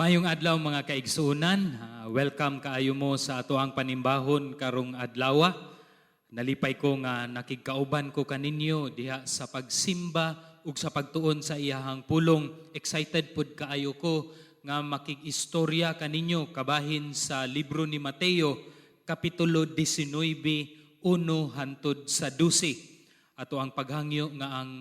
Mayong adlaw mga kaigsunan, welcome kaayo mo sa ato ang panimbahon karong adlaw. Nalipay ko nga nakigkauban ko kaninyo diha sa pagsimba ug sa pagtuon sa iyahang pulong. Excited pud kaayo ko nga makig-istorya kaninyo kabahin sa libro ni Mateo, kapitulo 19, 1 hantod sa 12. Ato ang paghangyo nga ang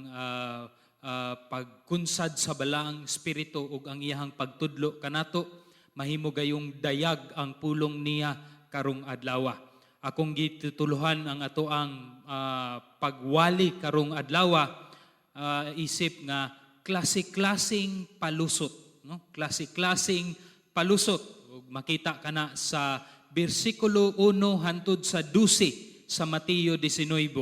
pagkunsad sa balaang espiritu ug ang iyahang pagtudlo kanato mahimo gayong dayag ang pulong niya karong adlaw. Akong gitutuluhan ang ato ang pagwali karong adlaw isip nga klase-klaseng palusot, no? Klase-klaseng palusot. Ug makita kana sa bersikulo 1 hantod sa 12 sa Mateo 19.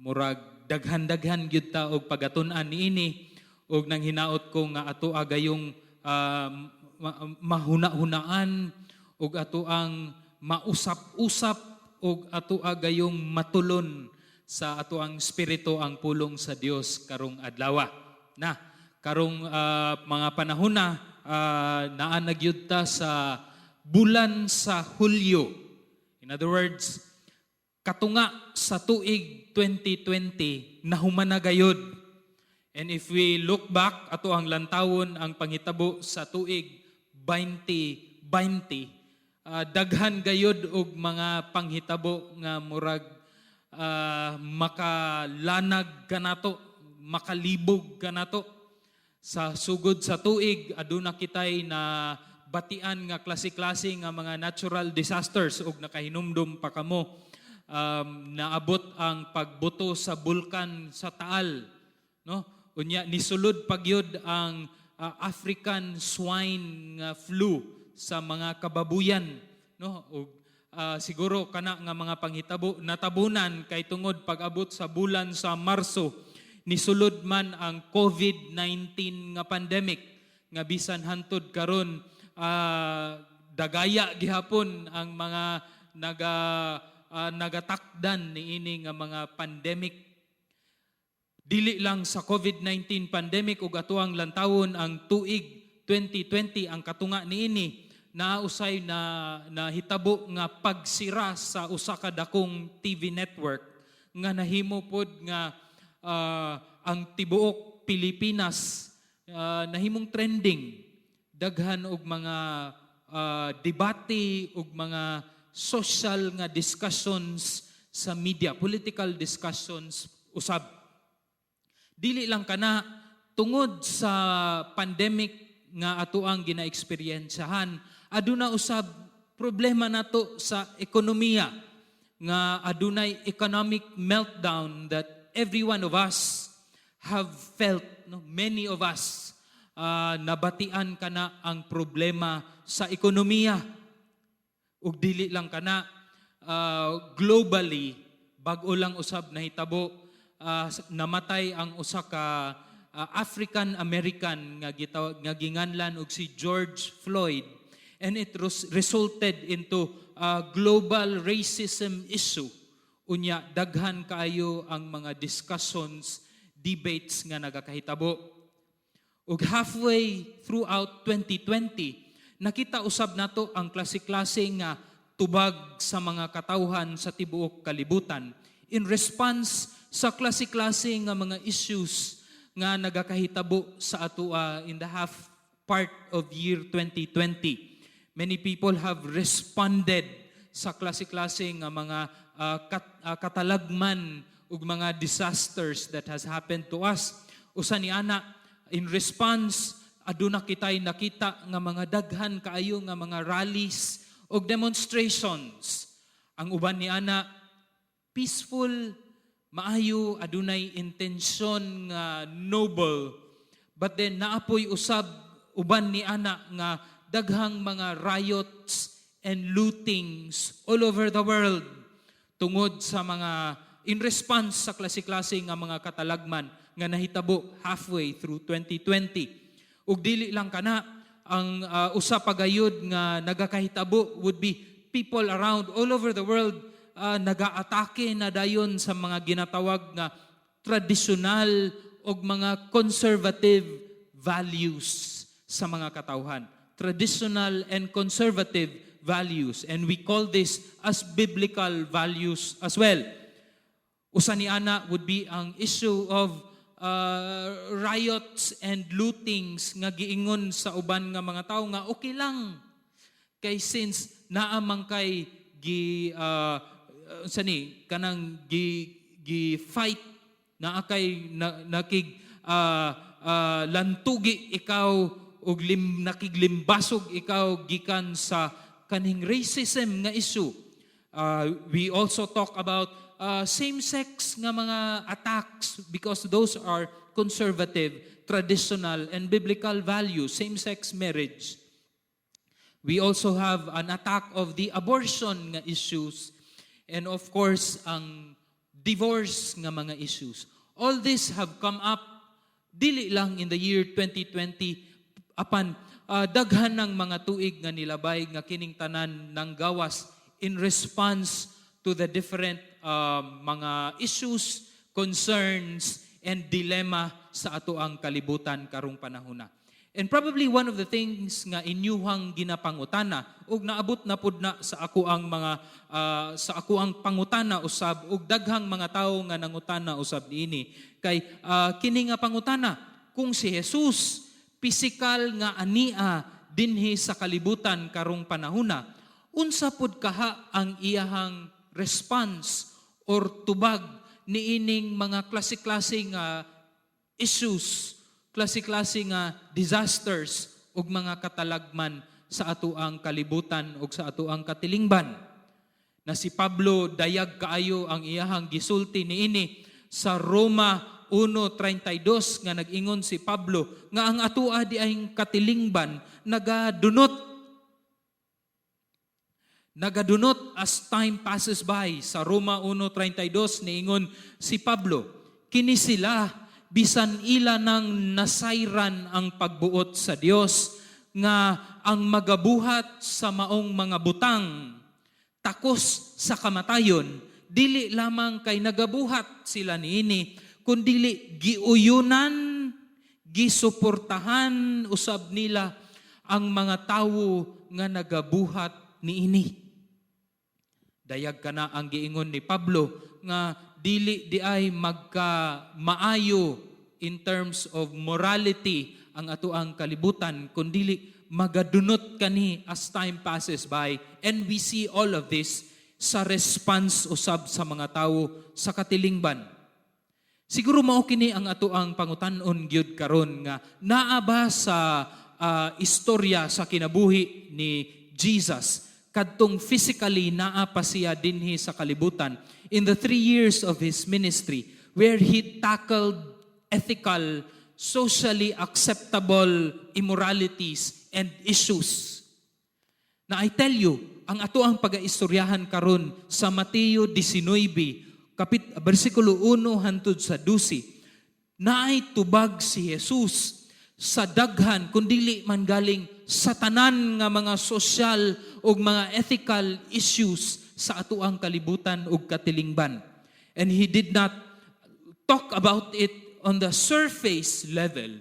Murag daghan-daghan gyud ta og pagatun-an niini og nang hinaot ko nga ato agayong mahuna-hunaan og ato ang mausap-usap og ato agayong matulon sa ato ang espiritu ang pulong sa Dios karong adlaw. Na karong mga panahon na naa na gyud ta sa bulan sa Hulyo. In other words, katunga sa tuig 2020 nahuman na gayud. And if we look back ato ang lantawon ang panghitabo sa tuig 2020, daghan gayud og mga panghitabo nga murag makalanag kanato, makalibog kanato. Sa sugod sa tuig aduna kitay na batian nga klase-klase nga mga natural disasters ug nakahinumdum pa kamo. Naabot ang pagbuto sa bulkan sa Taal, no? Unya nisulod pagyud ang African swine flu sa mga kababuyan, no? Ug siguro kana nga mga panghitabo natabunan kay tungod pag-abot sa bulan sa Marso nisulod man ang COVID-19 nga pandemic nga bisan hantud karon dagaya gihapon ang mga nagatakdan niini nga mga pandemic. Dili lang sa COVID-19 pandemic ug atuang lantawon ang tuig 2020 ang katunga niini nausay na hitabo nga pagsira sa usa ka dakong TV network nga nahimo pod nga ang tibuok Pilipinas nahimong trending. Daghan og mga debate ug mga social nga discussions sa media, political discussions usab. Dili lang kana tungod sa pandemic nga ato ang gina-eksperyensyahan, aduna usab problema nato sa ekonomiya nga adunay economic meltdown that every one of us have felt, no? Many of us nabatian kana ang problema sa ekonomiya. Ug dili lang kana globally bag-o lang usab nahitabo namatay ang usa ka African American nga ginganlan og si George Floyd, and it resulted into global racism issue. Unya daghan kaayo ang mga discussions, debates nga nagakahitabo. Ug halfway throughout 2020 nakita usab nato ang klase-klase nga tubag sa mga katawhan sa tibuok kalibutan in response sa klase-klase nga mga issues nga nagakahitabo sa atua in the half part of year 2020. Many people have responded sa klase-klase nga mga katalagman ug mga disasters that has happened to us. Usa ni ana in response aduna kitay nakita nga mga daghan kaayo nga mga rallies o demonstrations. Ang uban ni ana peaceful, maayo, adunay intensyon nga noble, but then naapoy usab uban ni ana nga daghang mga riots and lootings all over the world tungod sa mga in response sa klase-klase nga mga katalagman nga nahitabo halfway through 2020. Ug dili lang kana ang usa pagayod nga nagakahitabo would be people around all over the world nagaatake na dayon sa mga ginatawag nga tradisyonal o mga conservative values sa mga katawhan. Traditional and conservative values. And we call this as biblical values as well. Usa ni ana would be ang issue of riots and lootings nga giingon sa uban nga mga tao nga okay lang. Kay since naamang kay kanang gi-fight na akay nakig lantugi ikaw ug nakiglimbasog ikaw gikan sa kaning racism nga issue. We also talk about same-sex nga mga attacks because those are conservative, traditional, and biblical values, same-sex marriage. We also have an attack of the abortion nga issues and of course ang divorce nga mga issues. All this have come up dili lang in the year 2020 apan daghan ng mga tuig nga nilabay nga kining tanan ng gawas in response to the different mga issues, concerns, and dilemma sa ato ang kalibutan karong panahona. And probably one of the things nga inyuhang ginapangutana ug naabot na pud na sa ako ang mga sa ako ang pangutana usab ug daghang mga tawo nga nangutana usab niini kay kini nga pangutana kung si Jesus pisikal nga ania dinhi sa kalibutan karong panahona unsa pud kaha ang iyahang response or tubag niining mga klase-klase nga issues, klase-klase nga disasters ug mga katalagman sa atoang kalibutan ug sa atoang katilingban. Na si Pablo dayag kaayo ang iyahang gisulti niini sa Roma 1:32 nga nag-ingon si Pablo nga ang atoa di ay katilingban nagadunot as time passes by. Sa Roma 1:32 niingon si Pablo, kini sila bisan ila nang nasayran ang pagbuot sa Dios nga ang magabuhat sa maong mga butang takos sa kamatayon dili lamang kay nagabuhat sila niini kundi giuyunan gisuportahan usab nila ang mga tawo nga nagabuhat niini. Dayag kana ang giingon ni Pablo nga dili di ay magka-maayo in terms of morality ang atoang kalibutan, kundi magadunot kani as time passes by. And we see all of this sa response usab sa mga tawo sa katilingban. Siguro mao kini ang atoang pangutan-on gyud karon nga naa ba sa istorya sa kinabuhi ni Jesus kadtong physically naa pa siya dinhi sa kalibutan in the 3 years of his ministry where he tackled ethical, socially acceptable immoralities and issues. Na I tell you, ang ato ang pag-aistoryahan karon sa Mateo 19, versikulo 1 hangtod sa 12, naay tubag si Jesus sa daghan kundili man galing sa tanan nga mga social ug mga ethical issues sa ato ang kalibutan ug katilingban. And he did not talk about it on the surface level.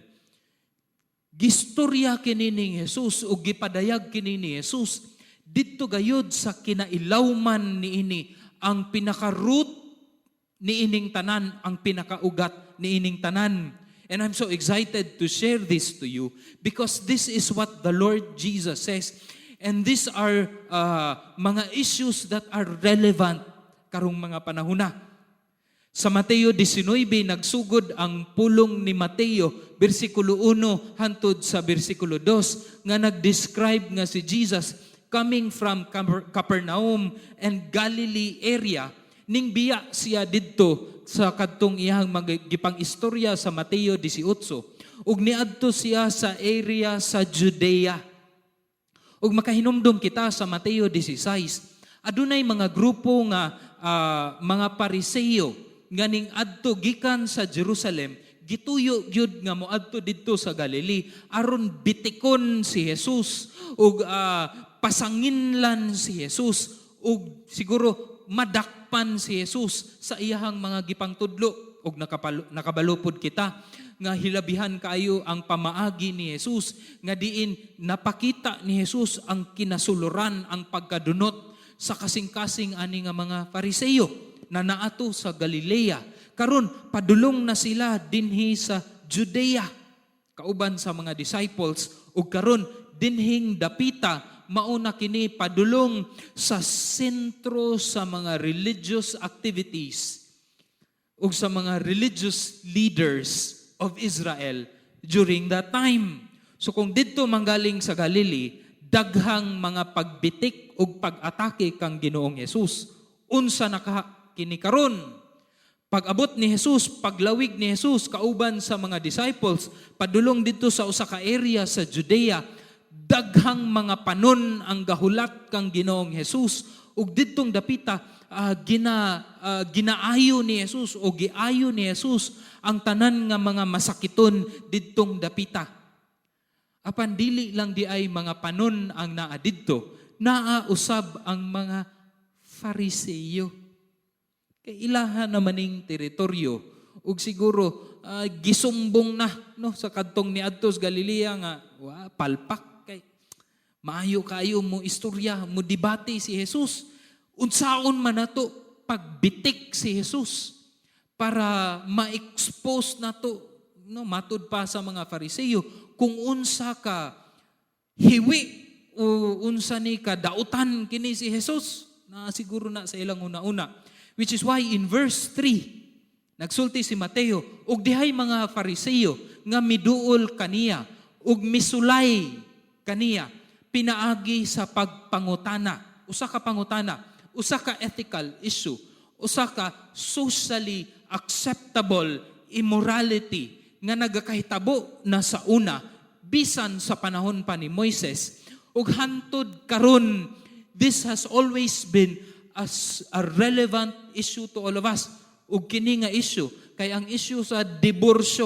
Gistorya kini ni Jesus ug gipadayag kini ni Jesus didto gayud sa kinailawman niini ang pinaka-root niining tanan, ang pinakaugat niining tanan. And I'm so excited to share this to you because this is what the Lord Jesus says. And these are mga issues that are relevant karong mga panahona. Sa Mateo 19, nagsugod ang pulong ni Mateo, versikulo 1 hangtod sa versikulo 2, nga nag-describe nga si Jesus coming from Capernaum and Galilee area, ning biya siya didto sa kadtong iyang magipang istorya sa Mateo 18, ug niadto siya sa area sa Judea. Ug makahinumdum kita sa Mateo 16, adunay mga grupo nga mga Pariseo nga ning adto gikan sa Jerusalem, gituyo gyud nga moadto didto sa Galilee aron bitikon si Jesus ug pasanginlan si Jesus ug siguro madakpan si Jesus sa iyahang mga gipangtudlo og nakabalupod kita nga hilabihan kayo ang pamaagi ni Jesus, nga diin napakita ni Jesus ang kinasuluran, ang pagkadunot sa kasing-kasing ani nga mga Fariseyo na naato sa Galilea. Karon padulong na sila dinhi sa Judea kauban sa mga disciples, ug karon dinhing dapita mauna kini padulong sa sentro sa mga religious activities ug sa mga religious leaders of Israel during that time. So kung didto manggaling sa Galilee, daghang mga pagbitik ug pag-atake kang Ginoong Hesus. Unsa naka kini karon? Pag-abot ni Jesus, paglawig ni Jesus kauban sa mga disciples, padulong dito sa usa ka area sa Judea, daghang mga panon ang gahulat kang Ginoong Jesus. Ug didtong dapita ginaayo ni Jesus o giayo ni Jesus ang tanan nga mga masakiton didtong dapita. Apan dili lang di ay mga panon ang naa didto, naa usab ang mga Fariseyo. Kay ilaha naman ning teritoryo ug siguro gisumbong na no sa kadtong niadtos Galilea nga palpak kay maayo kayo mo istorya mo debate si Jesus. Unsaon man nato pagbitik si Jesus para ma-expose nato no matud pa sa mga Fariseyo kung unsa ka hiwi o unsa ni ka dautan kini si Jesus na siguro na sa ilang una-una. Which is why in verse 3 nagsulti si Mateo, ug dihay mga Fariseyo nga miduol kaniya ug misulay kaniya pinaagi sa pagpangutana. Usa ka pangutana, usa ka ethical issue, usa ka socially acceptable immorality nga nagakahitabo na sa una bisan sa panahon pa ni Moises. Ug hantud karon, this has always been as a relevant issue to all of us. Ug kini nga issue kay ang issue sa diborsyo.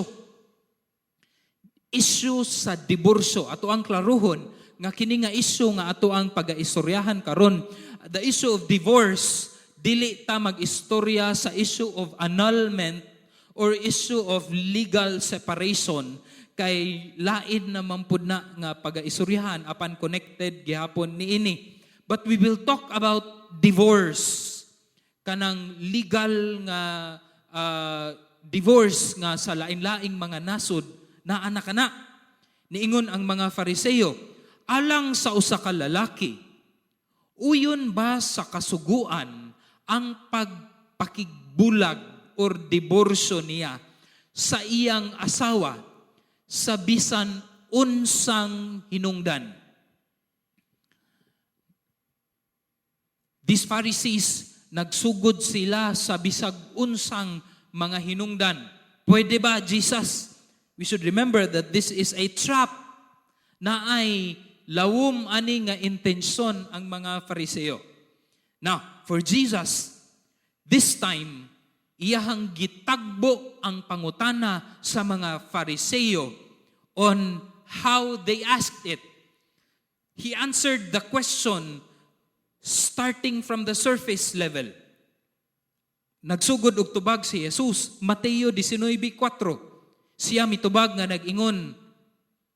Issue sa diborsyo ato ang klaruhon nga kini nga issue nga ato ang pagaistoryahan karon. The issue of divorce, dili ta mag-istorya sa issue of annulment or issue of legal separation kay lain naman pud na nga pagaistoryahan apan connected gihapon niini. But we will talk about divorce, kanang legal nga divorce nga sa lain-laing mga nasod na anak-anak. Niingon ang mga Fariseyo, alang sa usa ka lalaki, uyon ba sa kasuguan ang pagpakigbulag or diborsyo niya sa iyang asawa sa bisan unsang hinungdan? These Pharisees, nagsugod sila sa bisag unsang mga hinungdan. Pwede ba, Jesus? We should remember that this is a trap na ay lawom ani nga intensyon ang mga Fariseo. Now, for Jesus, this time, iyahang gitagbo ang pangutana sa mga Fariseo on how they asked it. He answered the question starting from the surface level. Nagsugod og tubag si Jesus, Mateo 19:4. Siya mitubag nga nag-ingon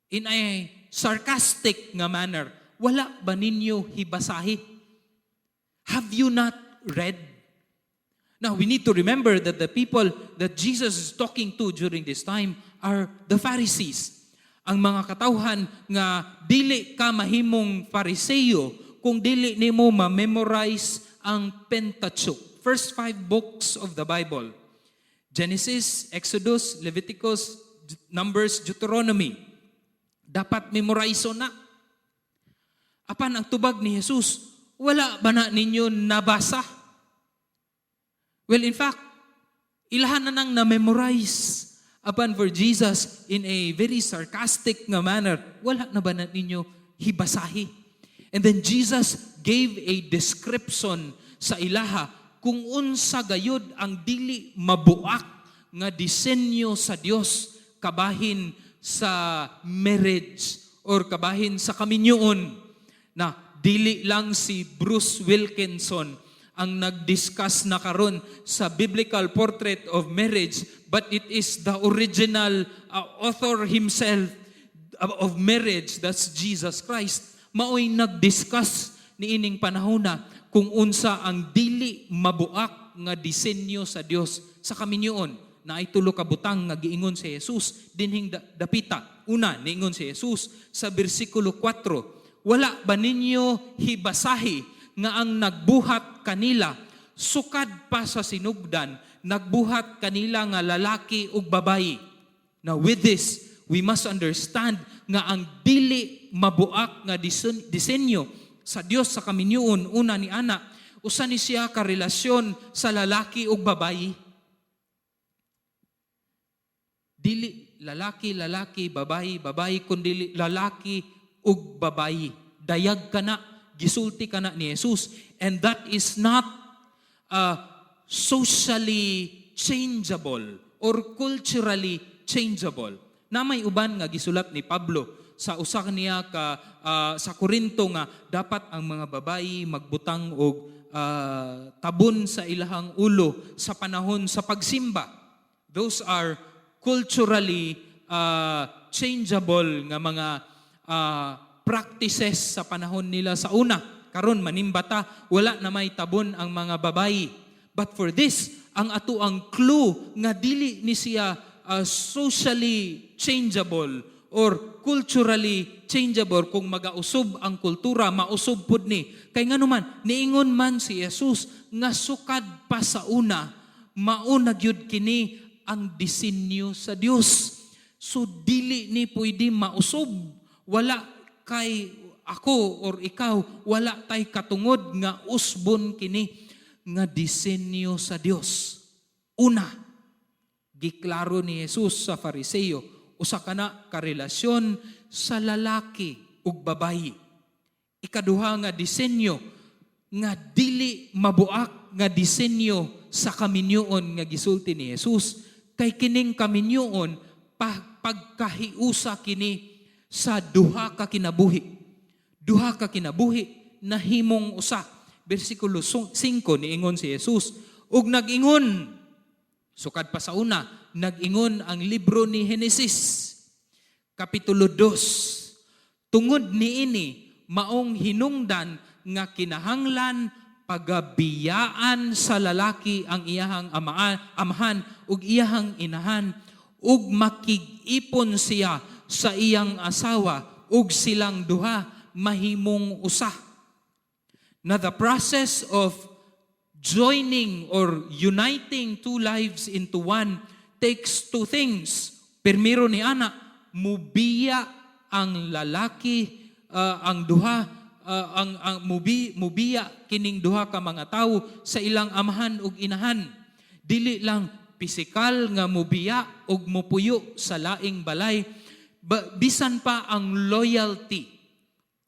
in a sarcastic nga manner, wala ba ninyo hibasahi? Have you not read? Now, we need to remember that the people that Jesus is talking to during this time are the Pharisees. Ang mga katawhan nga dili ka mahimong Fariseo kung dili nimo ma-memorize ang Pentateuch, first 5 books of the Bible. Genesis, Exodus, Leviticus, Numbers, Deuteronomy. Dapat memorize na. Apan ang tubag ni Jesus, wala ba na ninyo nabasa? Well, in fact, ilahan na nang na-memorize. Apan for Jesus, in a very sarcastic nga manner, wala na ba na ninyo hibasahi? And then Jesus gave a description sa ilaha kung unsa gayud ang dili mabuak nga disenyo sa Dios kabahin sa marriage or kabahin sa kaminyoon. Na dili lang si Bruce Wilkinson ang nag-discuss na karon sa biblical portrait of marriage, but it is the original author himself of marriage, that's Jesus Christ. Mao'y nag-discuss niining panahona kung unsa ang dili mabuak nga disenyo sa Dios sa kaminyoon. Na ay tulo ka butang nga giingon si Jesus dinhing dapita. Una, niingon si Jesus sa bersikulo 4, wala ba ninyo hibasahi nga ang nagbuhat kanila sukad pa sa sinugdan, nagbuhat kanila nga lalaki ug babayi. Now with this, we must understand nga ang dili mabuak nga disenyo sa Dios sa kaminyoon, una ni ana, usa ni siya ka relasyon sa lalaki ug babayi. Dili lalaki, babayi, kundi lalaki ug babayi. Dayag ka na, gisulti ka na ni Jesus. And that is not socially changeable or culturally changeable. Na may uban nga gisulat ni Pablo sa usa niya sa Korinto nga dapat ang mga babayi magbutang og tabon sa ilahang ulo sa panahon sa pagsimba. Those are culturally changeable nga mga practices sa panahon nila sa una. Karon manimbata, wala na may tabon ang mga babayi. But for this, ang ato ang clue nga dili ni siya socially changeable or culturally changeable. Kung magausob ang kultura, mausob pud ni. Kay nga naman, niingon man si Jesus nga sukad pa sa una, mauna gyud kini ang disenyo sa Dios. So dili ni pwede mausob. Wala kay ako or ikaw, wala tay katungod nga usbon kini nga disenyo sa Dios. Una, giklaro ni Jesus sa Fariseo, usa kana ka relasyon sa lalaki ug babayi. Ikaduha nga disenyo nga dili mabuak nga disenyo sa kaminyoon nga gisulti ni Jesus. Kay kining kaminyoon pagkahiusa kini sa duha ka kinabuhi. Duha ka kinabuhi na himong usa. Bersikulo 5 niingon si Jesus, ug nag-ingon, sukad pa sa una, nag-ingon ang libro ni Henesis, Kapitulo 2. Tungod niini, maong hinungdan nga kinahanglan pagabiyaan sa lalaki ang iyahang amahan ug iyahang inahan, ug makig-ipon siya sa iyang asawa ug silang duha mahimong usa. Na the process of joining or uniting two lives into one takes two things. Primero ni ana, mubiya ang lalaki, ang duha, ang mubiya kining duha ka mga tawo sa ilang amahan ug inahan. Dili lang pisikal nga mubiya ug mupuyo sa laing balay, bisan pa ang loyalty,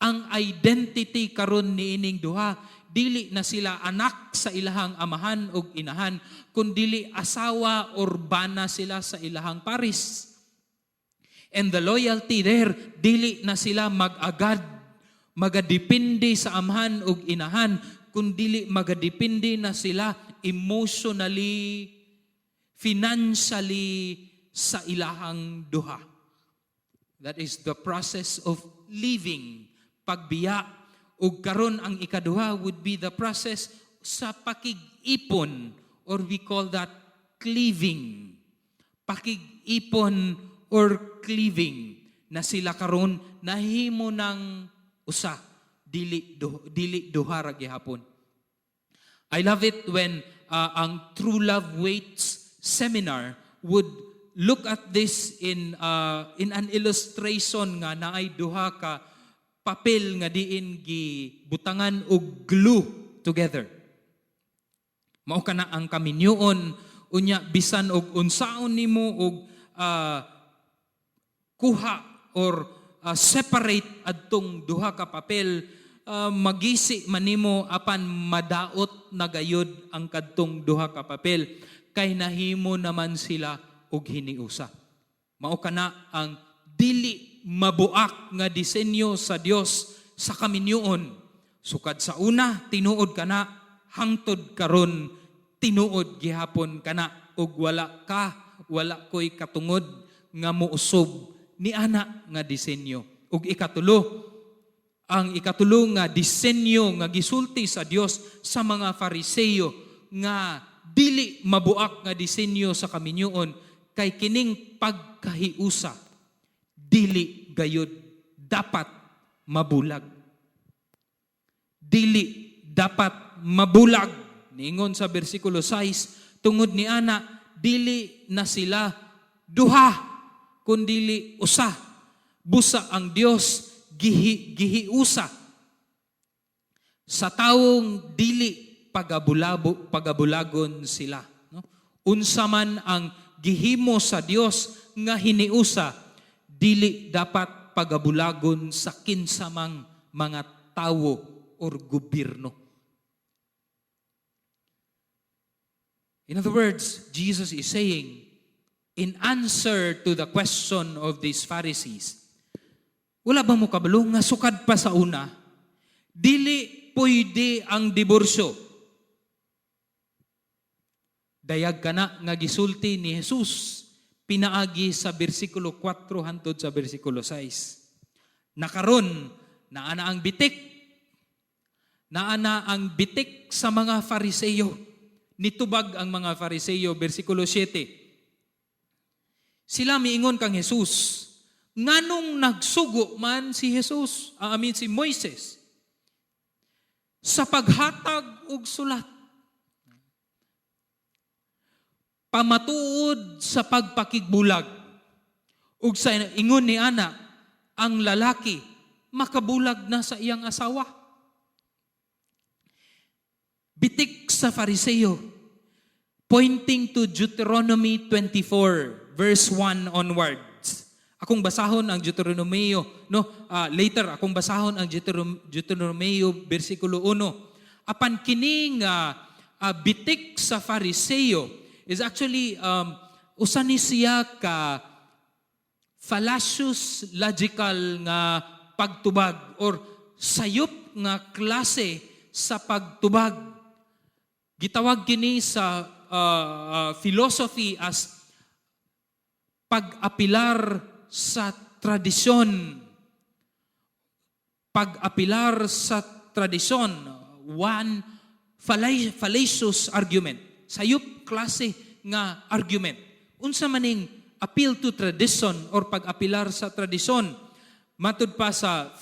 ang identity karon niining duha, dili na sila anak sa ilahang amahan ug inahan, kundi asawa or bana sila sa ilahang paris. And the loyalty there, dili na sila mag-agad, magadepende sa amahan ug inahan, kundi magadepende na sila emotionally, financially sa ilahang duha. That is the process of living, pagbiya. Ug karon ang ikaduha would be the process sa pakig-ipon, or we call that cleaving. Pakig-ipon or cleaving na sila karon nahimo ng usa, dili duha ra gihapon. I love it when ang True Love Waits seminar would look at this in an illustration nga naay duha ka papel nga diin gibutangan og glue together. Mao kana ang kaminyoon, unya bisan og unsaon nimo og kuha or separate adtong duha ka papel, magisi man nimo apan madaot na gayud ang kadtong duha ka papel, kay nahimo naman sila og hiniusa. Mao kana ang dili mabuak nga disenyo sa Dios sa kaminyoon. Sukad sa una, tinuod kana hangtod karon tinuod gihapon kana ug wala ko'y katungod nga muusob ni ana nga disenyo. Ug ang ikatulo nga disenyo nga gisulti sa Dios sa mga Fariseo nga dili mabuak nga disenyo sa kaminyoon kay kining pagkahiusa dili gayud dapat mabulag. Dili dapat mabulag. Niingon sa bersikulo 6, tungod ni ana dili na sila duha kundili usa. Busa ang Dios gihiusa sa tawong dili pagabulagon sila. No? Unsa man ang gihimo sa Dios nga hiniusa, dili dapat pagabulagon sa kinsamang mga tawo or gobyerno. In other words, Jesus is saying, in answer to the question of these Pharisees, wala ba mo kabalo nga sukad pa sa una, dili pwede ang diborsyo. Dayag kana nga gisulti ni Jesus pinaagi sa bersikulo 4 hangtod sa bersikulo 6. Nakaron naana ang bitik. Naana ang bitik sa mga Fariseo. Nitubag ang mga Fariseo, bersikulo 7. Sila miingon kang Jesus, nganong nagsugo man si Jesus, si Moises, sa paghatag og sulat, pamatuod sa pagpakigbulag, ug sa ingon ni ana, ang lalaki makabulag na sa iyang asawa. Bitik sa Fariseo, pointing to Deuteronomy 24, verse 1 onwards. Akong basahon ang Deuteronomio, later akong basahon ang Deuteronomio bersikulo 1. Apan kining bitik sa Fariseo is actually usa ni siya ka fallacious logical nga pagtubag or sayop nga klase sa pagtubag. Gitawag kini sa philosophy as pag-apilar sa tradisyon. Pag-apilar sa tradisyon. One fallacious argument. Sayop klase nga argument. Unsa maning appeal to tradition or pag-apilar sa tradisyon. Matud pa sa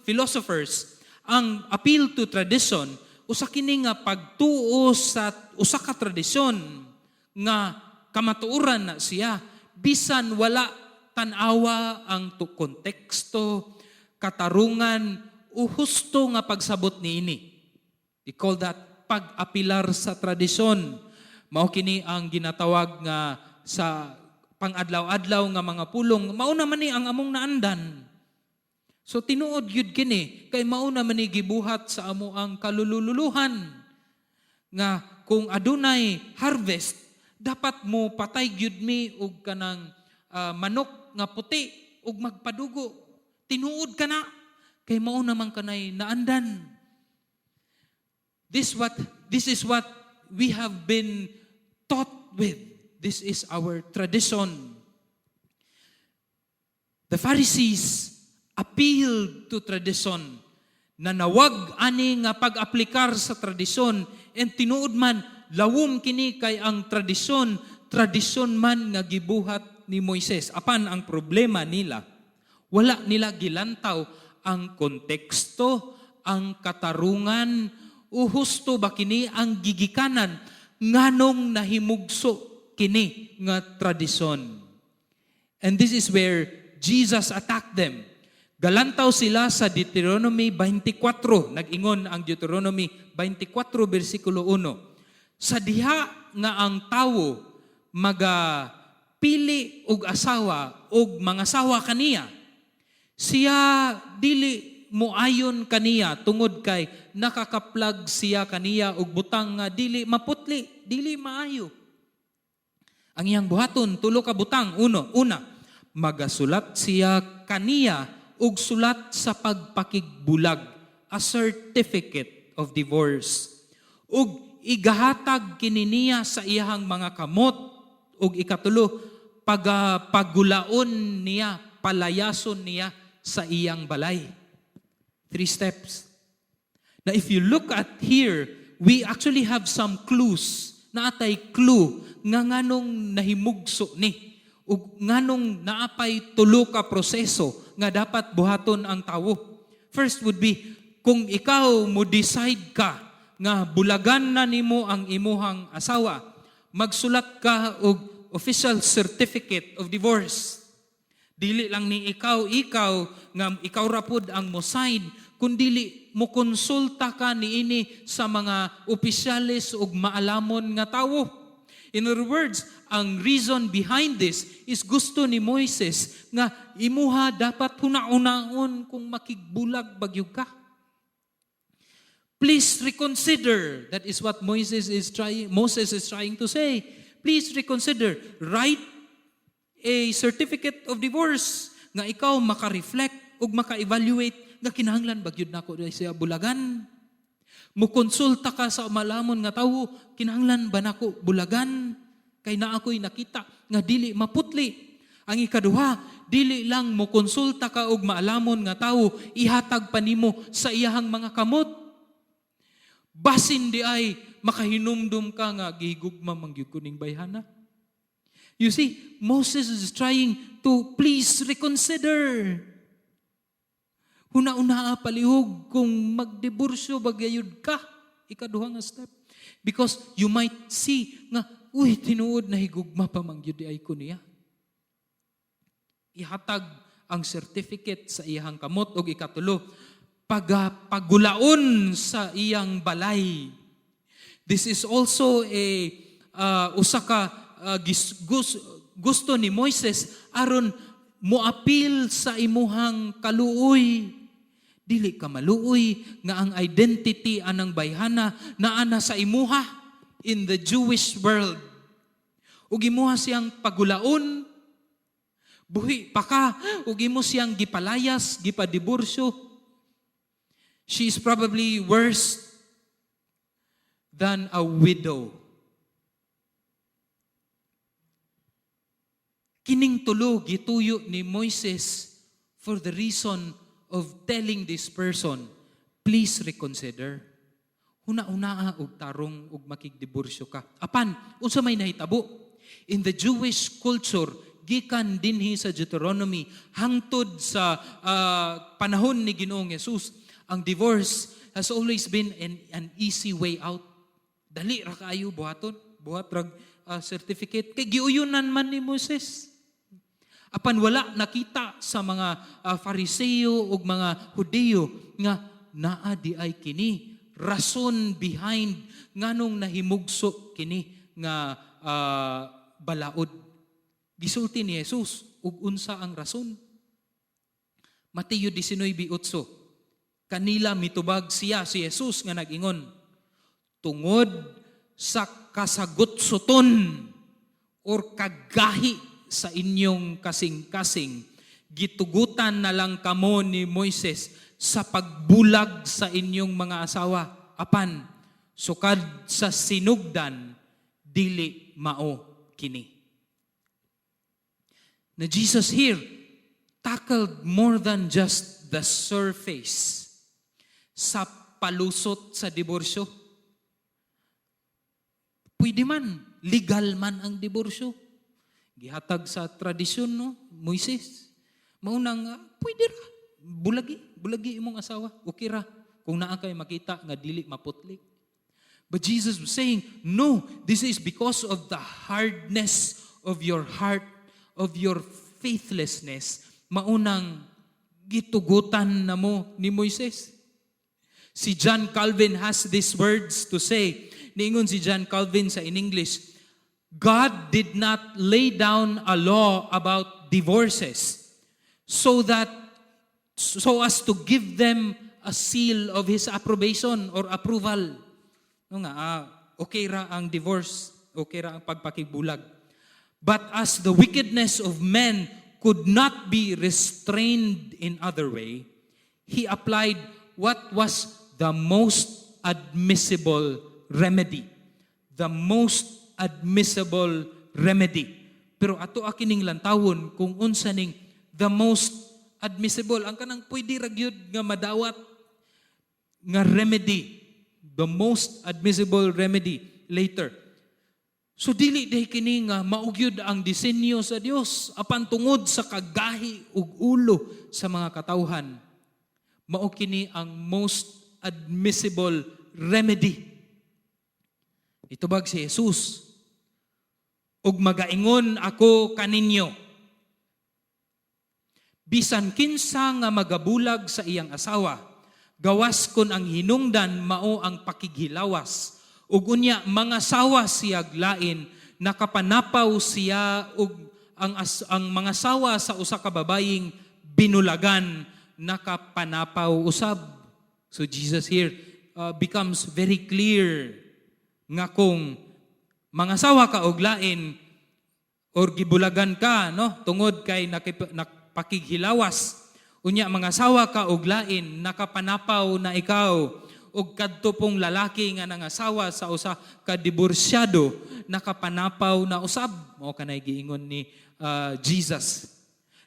philosophers, ang appeal to tradition, usa kini nga pagtuo sa usa ka tradisyon nga kamatuoran na siya bisan wala tanawa ang konteksto, katarungan, o husto nga pagsabot niini. We call that pag-apilar sa tradisyon. Mao kini ang ginatawag nga sa pang-adlaw-adlaw nga mga pulong, mauna man ni ang among naandan. So tinuod yun kini, kay mauna man ni gibuhat sa amo ang kalululuhan. Nga kung adunay harvest, dapat mo patay gyud mi og kanang manok nga puti ug magpadugo. Tinuod ka na kay mao naman kanay naandan. This is what we have been taught with. This is our tradition. The Pharisees appealed to tradition na nawag ani nga pag-aplikar sa tradisyon and tinuod man lawom kini kay ang tradisyon man nga gibuhat ni Moises. Apan ang problema nila, wala nila gilantaw ang konteksto, ang katarungan, o husto ba kini ang gigikanan nganong nahimugso kini nga tradisyon. And this is where Jesus attacked them. Galantaw sila sa Deuteronomy 24. Nag-ingon ang Deuteronomy 24 bersikulo 1. Sa diha nga ang tawo pili og asawa og mga asawa kaniya, siya dili moayon kaniya tungod kay nakakaplag siya kaniya og butang nga dili maputli, dili maayo. Ang iyang buhaton tulo ka butang. Una, magasulat siya kaniya og sulat sa pagpakigbulag, a certificate of divorce. ug igahatag kini niya sa iyang mga kamot, ug ikatulo, pagulaon niya, palayason niya sa iyang balay. 3 steps. Now if you look at here, we actually have some clues, naatay clue nga nganong nahimugso ni, ug nganong naapay tulo ka proseso nga dapat buhaton ang tawo. First would be, kung ikaw mo decide ka nga bulagan na nimo ang imuhang asawa, magsulat ka og official certificate of divorce. Dili lang ni ikaw nga ikaw rapod ang mo-sign, kundili mo konsulta ka niini sa mga opisyalis ug maalamon nga tawo. In other words, ang reason behind this is gusto ni Moises nga imuha dapat huna-unaon kung makigbulag bagyo ka. Please reconsider. That is what Moses is trying to say. Please reconsider. Write a certificate of divorce nga ikaw maka-reflect ug maka-evaluate nga kinahanglan bagyod nako siya bulagan. Mukonsulta ka sa malamon nga tawo, kinahanglan ba nako bulagan? Kay na ako'y nakita nga dili maputli. Ang ikaduha, dili lang mukonsulta ka og maalamon nga tawo, ihatag pa nimo sa iyahang mga kamot. Basin di ay makahinumdum ka nga gihigugma mangyud kuning bayhana. You see, Moses is trying to please reconsider. Huna-una palihog kung magdiborsyo bagayud ka. Ikaduha nga step. Because you might see nga, tinuod na higugma pa mangyud di ay ko niya. Ihatag ang certificate sa iyang kamot o ikatulo, pagulaon sa iyang balay. This is also gusto ni Moises aron moapil sa imuhang kaluoy. Dili ka maluoy nga ang identity anang bayhana naa na sa imuha in the Jewish world. Ug imuha siyang pagulaon, buhi pa ka, ug imo siyang gipalayas, gipadiborsyo. She is probably worse than a widow. Kining tulo gituyo ni Moises for the reason of telling this person, please reconsider. Huna-unaa og tarong og makigdiborsyo ka. Apan, unsa may nahitabo? In the Jewish culture, gikan dinhi sa Deuteronomy, hangtod sa panahon ni Ginoong Hesus, ang divorce has always been an easy way out. Dali ra kaayo buhat rag certificate kay giuyunan man ni Moses. Apan wala nakita sa mga Fariseo ug mga Hudeo nga naa di ay kini rason behind nganong nahimugso kini nga balaod. Gisulti ni Jesus ug unsa ang rason. Mateo 19:8. Kanila mitubag siya, si Jesus nga nag-ingon, tungod sa kasagutsuton or kagahi sa inyong kasing-kasing, gitugutan na lang kamo ni Moises sa pagbulag sa inyong mga asawa. Apan, sukad sa sinugdan, dili mao kini. Na Jesus here tackled more than just the surface sa palusot sa diborsyo. Pwede man, legal man ang diborsyo. Gihatag sa tradisyon, no? Moises. Maunang, pwede ra. Bulagi imong asawa. Okay ra. Kung naa kay makita nga dili maputli. But Jesus was saying, no, this is because of the hardness of your heart, of your faithlessness. Maunang gitugutan na mo ni Moises. Si John Calvin has these words to say. Niingon si John Calvin sa in English, God did not lay down a law about divorces so as to give them a seal of His approbation or approval. No nga, okay ra ang divorce, okay ra ang pagpakigbulag. But as the wickedness of men could not be restrained in other way, He applied what was the most admissible remedy. The most admissible remedy. Pero ato akining lantawon kung unsa ning the most admissible, ang kanang pwede ra gyud nga madawat nga remedy, the most admissible remedy later. So dili day kini nga maugyod ang disenyo sa Dios apan tungod sa kagahi ug ulo sa mga katawhan. Mao kini ang most admissible remedy. Itubag si Jesus, ug magaingon ako kaninyo, bisan kinsa nga magabulag sa iyang asawa, gawas kon ang hinungdan mao ang pakighilawas. Ug unya mga sawa siya lain, nakapanapaw siya ug ang mga sawa sa usa ka babayeng binulagan, nakapanapaw usab. So Jesus here becomes very clear nga kung mga sawa ka og lain or gibulagan ka, no, tungod kay nakapakighilawas, unya mga sawa ka og lain, nakapanapaw na ikaw, og kadto pong lalaki nga nangasawa sa usa ka diborsyado, nakapanapaw na usab. Mao kanay giingon ni Jesus.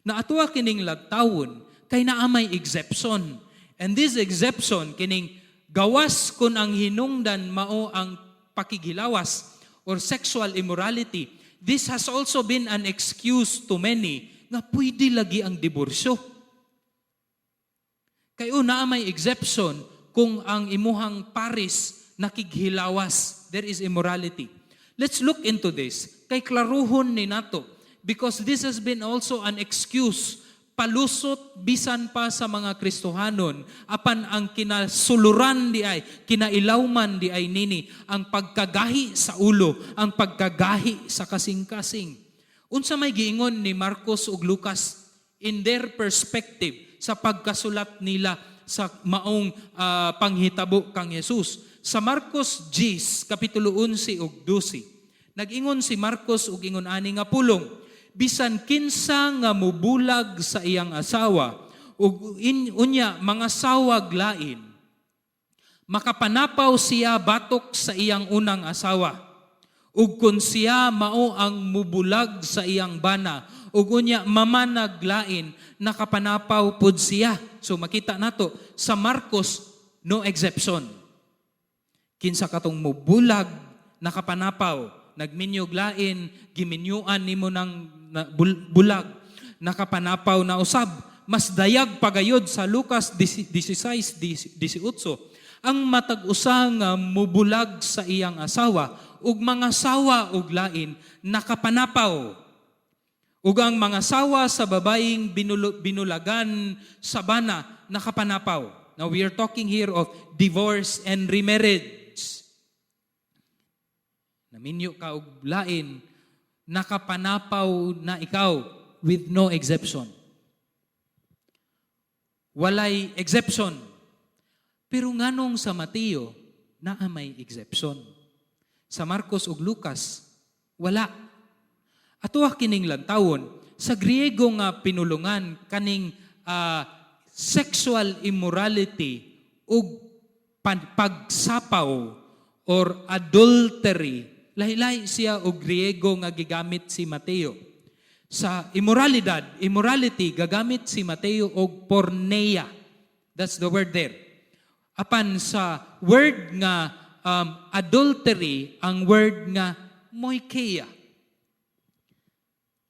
Na atuwa kining lagtawon kay naa may exception. And this exception kining gawas kun ang hinungdan mao ang pakighilawas or sexual immorality. This has also been an excuse to many nga pwede lagi ang diborsyo. Kay una may exception kung ang imuhang paris nakighilawas, there is immorality. Let's look into this. Kay klaruhon ni nato, because this has been also an excuse, palusot bisan pa sa mga Kristohanon, apan ang kinasuluran di ay, kinailawman di ay nini, ang pagkagahi sa ulo, ang pagkagahi sa kasing-kasing. Unsa may giingon ni Marcos ug Lucas in their perspective sa pagkasulat nila sa maong panghitabo kang Jesus. Sa Marcos 10, kapitulo 11 ug 12, nag-ingon si Marcos ug ingon ani nga pulong, bisan kinsa nga mubulag sa iyang asawa ug unya mga sawag lain, makapanapaw siya batok sa iyang unang asawa. Ug kun siya mao ang mubulag sa iyang bana, ug unya mamanag lain, nakapanapaw pud siya. So makita nato sa Marcos, no exception. Kinsa katong mubulag, nakapanapaw, nagminyog lain, giminyuan nimo ng bulag, nakapanapaw na usab. Mas dayag pagayod sa Lucas 16:18. Ang matag-usa nga mubulag sa iyang asawa, ug mga sawa ug lain, nakapanapaw. Ug ang mga sawa sa babayeng binulagan sa bana, nakapanapaw. Now we are talking here of divorce and remarriage. Naminyo ka og lain, nakapanapaw na ikaw with no exception. Walay exception. Pero nganong sa Mateo, naa may exception. Sa Marcos ug Lucas, wala. Atuwa kining lantawon, sa Griego nga pinulungan kaning sexual immorality ug pagsapaw or adultery, lahi-lahi siya og Griego nga gigamit si Mateo. Sa immorality, gagamit si Mateo og porneia. That's the word there. Apan sa word nga adultery, ang word nga moikeia.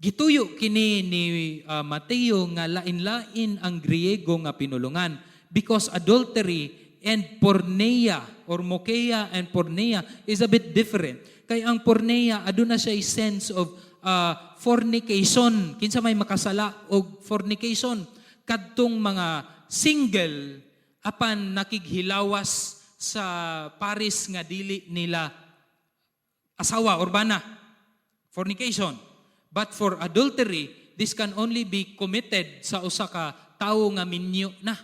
Gituyo kini ni Mateo nga lain-lain ang Griego nga pinulungan because adultery and porneia or mokeia and porneia is a bit different. Kay ang porneia aduna siya sense of fornication. Kinsa may makasala og fornication kadtong mga single apan nakighilawas sa paris nga dili nila asawa or bana. Fornication. But for adultery, this can only be committed sa usa ka tawo nga minyo na.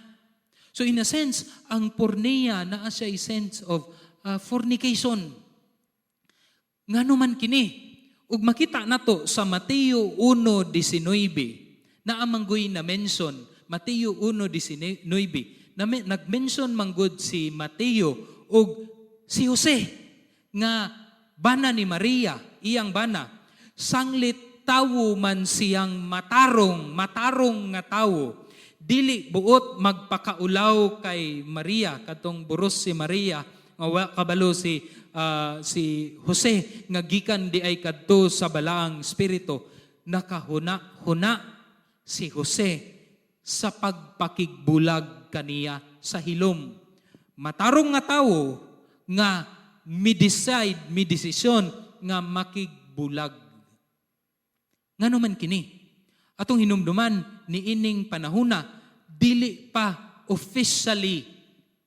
So in a sense, ang porneia naa siya sense of fornication. Ngano man kini? Ug makita nato sa Mateo 1:19 na amanggoy na mention, Mateo 1:19, nag-mention manggod si Mateo ug si Jose. nga bana ni Maria, iyang bana, sanglit tawo man siyang matarong nga tawo, dili buot magpakaulaw kay Maria, katong buros si Maria, nga kabalo si Jose, nga gikan di ay kadto sa balaang espiritu, nakahuna si Jose sa pagpakigbulag kaniya sa hilom. Matarong nga tawo nga midesisyon nga makigbulag. Ngano man kini? Atong hinumduman ni ining panahuna, dili pa officially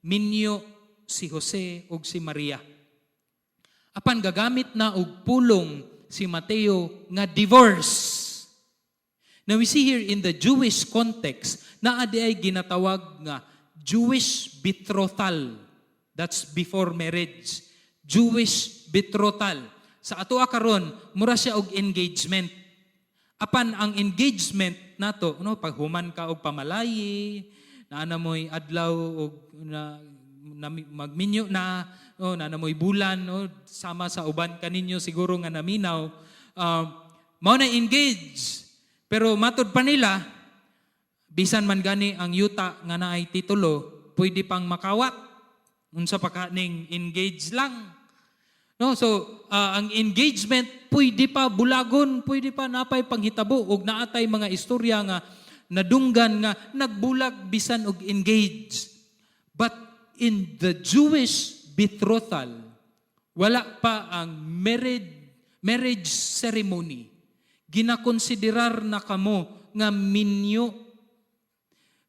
minyo si Jose ug si Maria. Apan gagamit na og pulong si Mateo nga divorce. Now we see here in the Jewish context, naa di ay ginatawag nga Jewish betrothal. That's before marriage. Jewish betrothal. Sa atoa karon, mura siya og engagement. Apan ang engagement nato, paghuman ka og pamalayi, naana mo'y adlaw og magminyo na, naana mo'y bulan, sama sa uban kaninyo siguro nga naminaw, mao na engage. Pero matod pa nila, bisan man gani ang yuta nga naay titulo, pwede pang makawat. Unsa pa kaning engage lang. No, so ang engagement pwede pa bulagon, pwede pa napay panghitabo og naatay mga istorya nga nadunggan nga nagbulag bisan og engage. But in the Jewish betrothal, wala pa ang marriage ceremony. Ginakonsiderar na kamo nga minyo.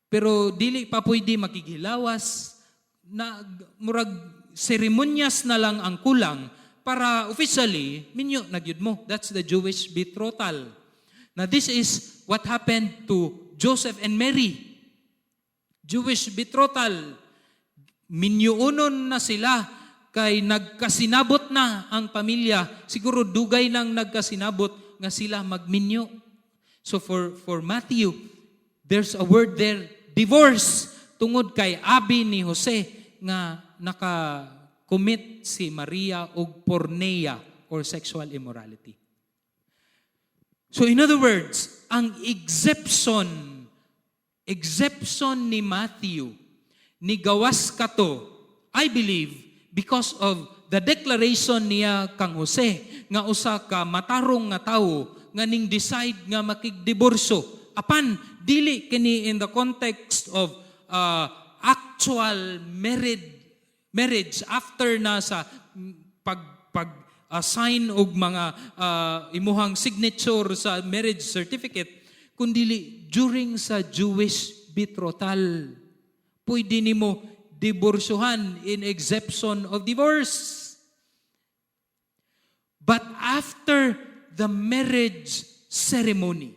Pero dili pa pwede makighilawas, na murag seremonyas na lang ang kulang para officially minyo nagyud mo. That's the Jewish betrothal. Now this is what happened to Joseph and Mary. Jewish betrothal. Minyuonon na sila kay nagkasinabot na ang pamilya. Siguro dugay nang nagkasinabot nga sila magminyo. So for Matthew, there's a word there, divorce, tungod kay abi ni Jose nga naka-commit si Maria og porneia or sexual immorality. So in other words, ang exception ni Matthew ni gawas kato, I believe, because of the declaration niya kang Jose nga usa ka matarong nga tawo nga ning decide nga makigdiborsyo. Apan dili kini in the context of actual marriage after na sa sign og mga imuhang signature sa marriage certificate, kundi during sa Jewish betrothal. Pwede nimo diborsyohan in exception of divorce. But after the marriage ceremony,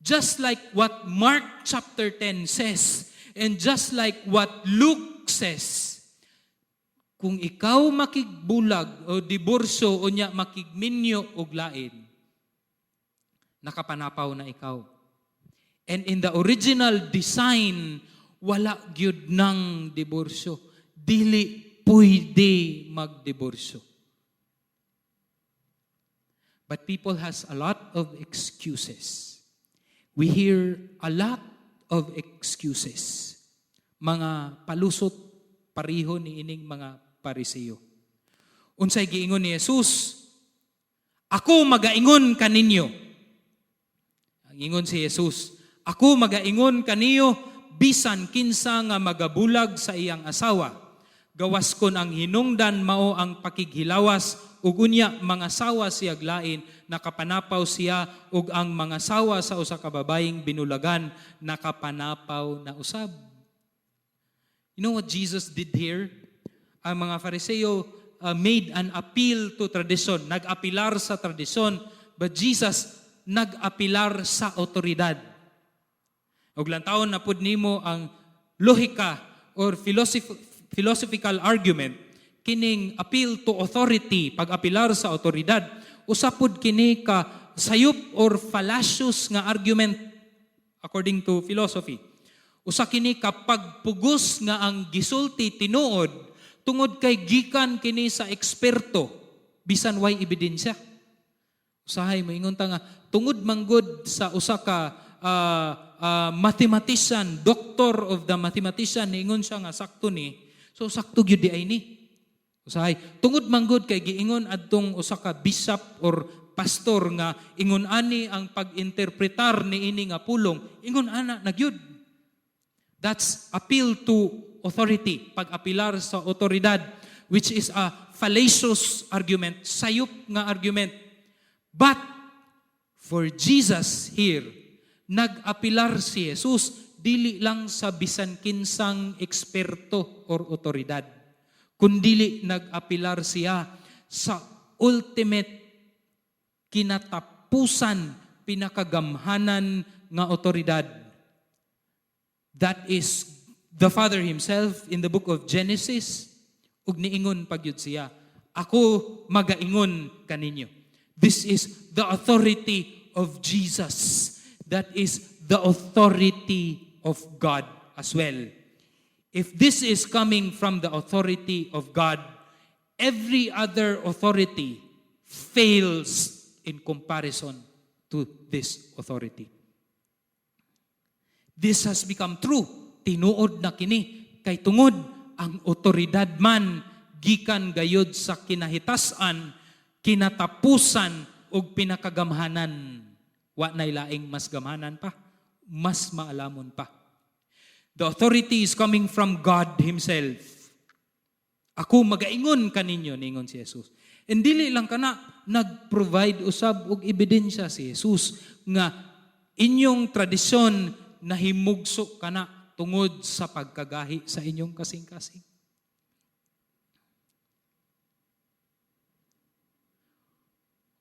just like what Mark chapter 10 says, and just like what Luke says, kung ikaw makigbulag o diborsyo o niya makigminyo og lain, nakapanapaw na ikaw. And in the original design, wala gyud nang diborsyo. Dili pwede magdiborsyo. But people has a lot of excuses. We hear a lot of excuses. Mga palusot pariho ni ining mga Pariseo. Unsay giingon ni Jesus? Ako magaingon kaninyo. Ang ingon si Jesus, ako magaingon kaniyo bisan kinsa nga magabulag sa iyang asawa. Gawas kon ang hinungdan mao ang pakighilawas ug unya mga sawa siya lain, nakapanapaw siya ug ang mga sawa sa usa ka babayeng binulagan nakapanapaw na usab. You know what Jesus did here? Ang mga Fariseo made an appeal to tradition, nag-apilar sa tradisyon, but Jesus nag-apilar sa otoridad. Og lantawon na pud nimo ang lohika or philosophical argument, kining appeal to authority, pag-apilar sa otoridad, usapod kini ka sayop or fallacious nga argument according to philosophy. Usa kini ka pagpugos nga ang gisulti tinuod tungod kay gikan kini sa eksperto bisan way ebidensya. Usahay moingon ta nga tungod manggod sa usa ka mathematician, doctor of the mathematician, niingon siya nga sakto ni. So sakto gyud di ay ni. Usahay tungod manggod kay giingon adtong usa ka bishop or pastor nga ingon ani ang pag-interpretar niini nga pulong, ingon ana nagyud. That's appeal to authority, pag-apilar sa otoridad, which is a fallacious argument, sayop nga argument. But for Jesus here, nag-apilar si Jesus dili lang sa bisan kinsang eksperto or otoridad, kundili nag-apilar siya sa ultimate kinatapusan, pinakagamhanan nga otoridad. That is the Father Himself in the book of Genesis. Ug niingon pagyud siya, ako magaingon kaninyo. This is the authority of Jesus. That is the authority of God as well. If this is coming from the authority of God, every other authority fails in comparison to this authority. This has become true. Tinuod na kini kay tungod ang otoridad man gikan gayod sa kinahitasan, kinatapusan ug pinakagamhanan. Wa nay laing mas gamhanan pa, mas maalamon pa. The authority is coming from God Himself. Ako magaingon kaninyo, ningon si Jesus. And dili lang kana nag-provide usab og ebidensya si Jesus nga inyong tradisyon nahimugso kana tungod sa pagkagahi sa inyong kasing-kasing.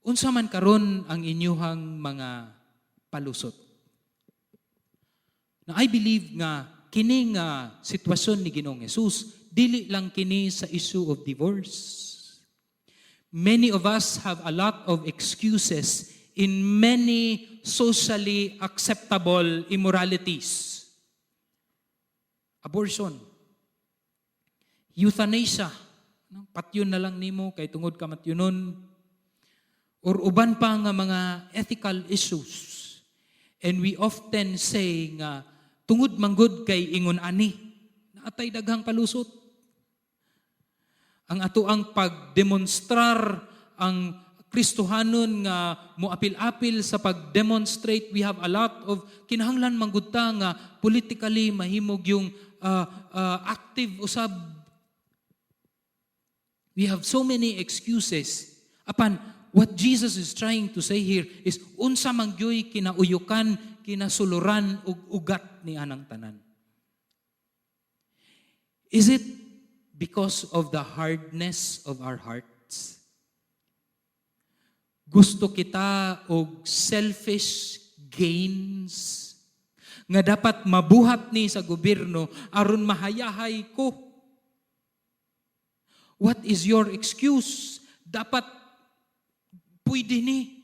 Unsa man karon ang inyuhang mga palusot? Na I believe nga kini nga sitwasyon ni Ginoong Hesus dili lang kini sa issue of divorce. Many of us have a lot of excuses in many socially acceptable immoralities. Abortion, euthanasia, patyon na lang nimo kay tungod ka matyunon, or uban pa nga mga ethical issues. And we often say nga tungod manggod kay ingon ani, naatay daghang palusot. Ang ato ang pagdemonstrar ang Kristohanon nga moapil-apil sa pag-demonstrate, we have a lot of kinahanglan manggudta nga politically mahimog yung active usab. We have so many excuses. Apan, what Jesus is trying to say here is unsa mangyoy kinauyukan, kinasuluran ug ugat ni anang tanan. Is it because of the hardness of our hearts? Gusto kita og selfish gains nga dapat mabuhat ni sa gobyerno aron mahayahay ko. What is your excuse? Dapat pwede ni.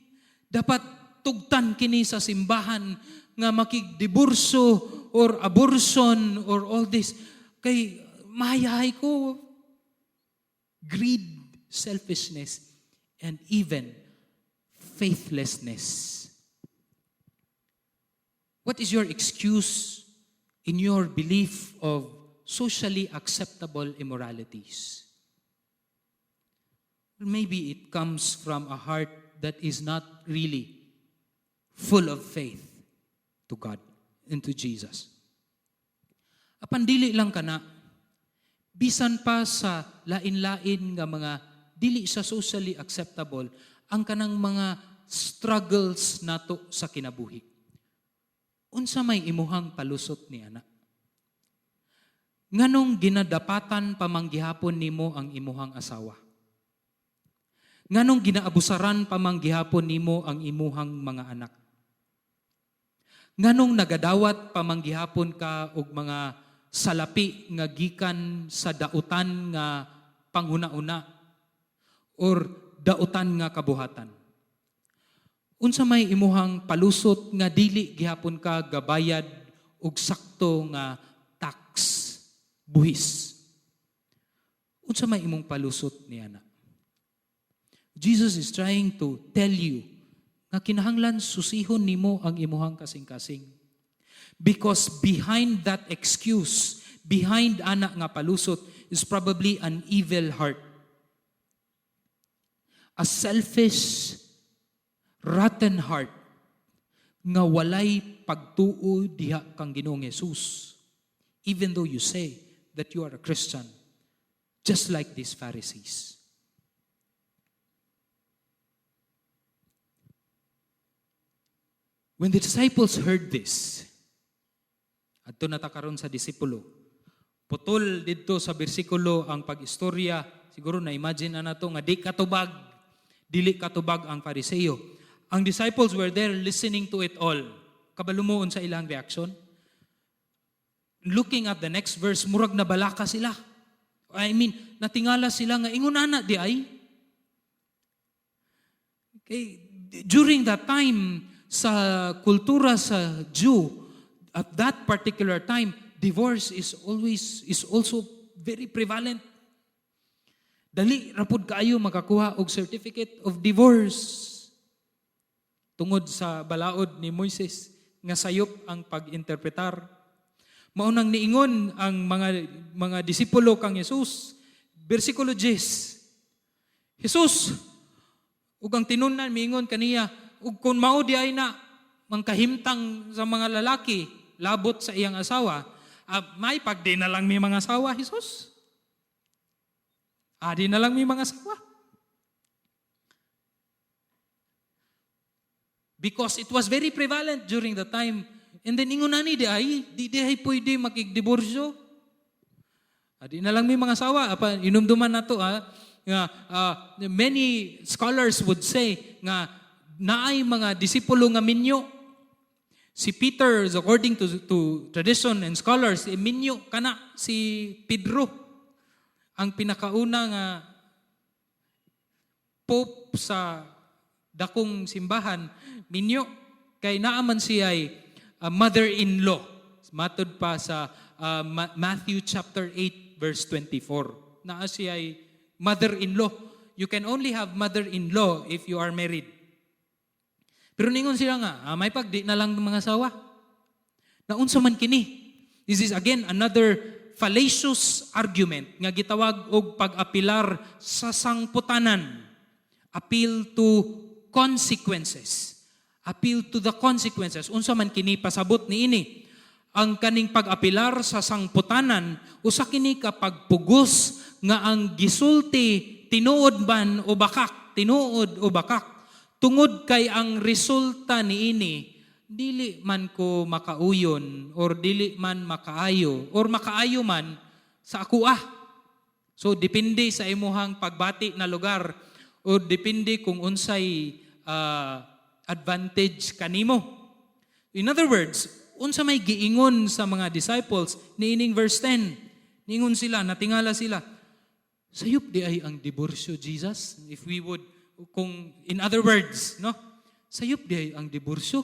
Dapat tugtan kini sa simbahan nga makigdiborso or abortion or all this. Kay mahayahay ko. Greed, selfishness, and even faithlessness. What is your excuse in your belief of socially acceptable immoralities? Well, maybe it comes from a heart that is not really full of faith to God and to Jesus. Apan dili lang kana, bisan pa sa lain-lain nga mga dili sa socially acceptable, ang kanang mga struggles nato sa kinabuhi. Unsa may imuhang palusot ni ana? Nganong ginadapatan pamanggihapon nimo ang imuhang asawa? Nganong ginaabusaran pamanggihapon nimo ang imuhang mga anak? Nganong nagadawat pamanggihapon ka og mga salapi nga gikan sa dautan nga panghuna-una or dautan nga kabuhatan? Unsa may imuhang palusot nga dili gihapon ka gabayad og sakto nga tax, buhis? unsa may imong palusot niana? Jesus is trying to tell you nga kinahanglan susihon nimo ang imuhang kasing-kasing. Because behind that excuse, behind ana nga palusot is probably an evil heart. A selfish, rotten heart nga walay pagtuo diha kang Ginoong Hesus. Even though you say that you are a Christian, just like these Pharisees. When the disciples heard this, adto na ta karon sa disipulo, putol didto sa bersikulo ang pag-istorya, siguro na-imagine na nato nga dili katubag ang Pariseo. Ang disciples were there listening to it all. Kabalumuon sa ilang reaction. Looking at the next verse, murag na balaka sila. I mean, natingala sila nga, ingon ana di ay. Okay. During that time, sa kultura sa Jew, at that particular time, divorce is also very prevalent. Dali rapod kaayo makakuha og certificate of divorce. Tungod sa balaod ni Moises nga sayop ang pag-interpretar. Maunang niingon ang mga disipulo kang Jesus, bersikulo 10. Jesus, ug ang tinunan miingon kaniya, ug kun mao di ay na mangkahimtang sa mga lalaki labot sa iyang asawa, may pagdi na lang may mga asawa, Jesus. Di na lang may mga asawa. Because it was very prevalent during the time. And then ingon ani di ay pwede makigdiborsyo. Di na lang may mga asawa. Inumduman na to many scholars would say nga naay mga disipulo nga minyo. Si Peter, according to tradition and scholars, minyo kana si Pedro. Ang pinakauna nga pope sa dakong simbahan, minyo, kay naaman siya ay mother-in-law. Matod pa sa Matthew chapter 8 verse 24. Naa siya ay mother-in-law. You can only have mother-in-law if you are married. Pero ningon sila nga, may pagdi na lang ng mga asawa. Naunsa man kini. This is again another fallacious argument nga gitawag og pag-apilar sa sangputanan. Appeal to consequences. Appeal to the consequences. Unsa man kini pasabot niini. Ang kaning pag-apilar sa sangputanan, usa kini ka pagpugos nga ang gisulti tinuod man o bakak, tinuod o bakak. Tungod kay ang resulta niini dili man ko makauyon or dili man makaayo or makaayo man sa akuah. So depende sa imuhang pagbati na lugar o depende kung unsay advantage kanimo. In other words, unsa may giingon sa mga disciples niining verse 10. Ningon sila, natingala sila. Sayop di ay ang diborsyo, Jesus? If we would, kung in other words, no? Sayop di ay ang diborsyo.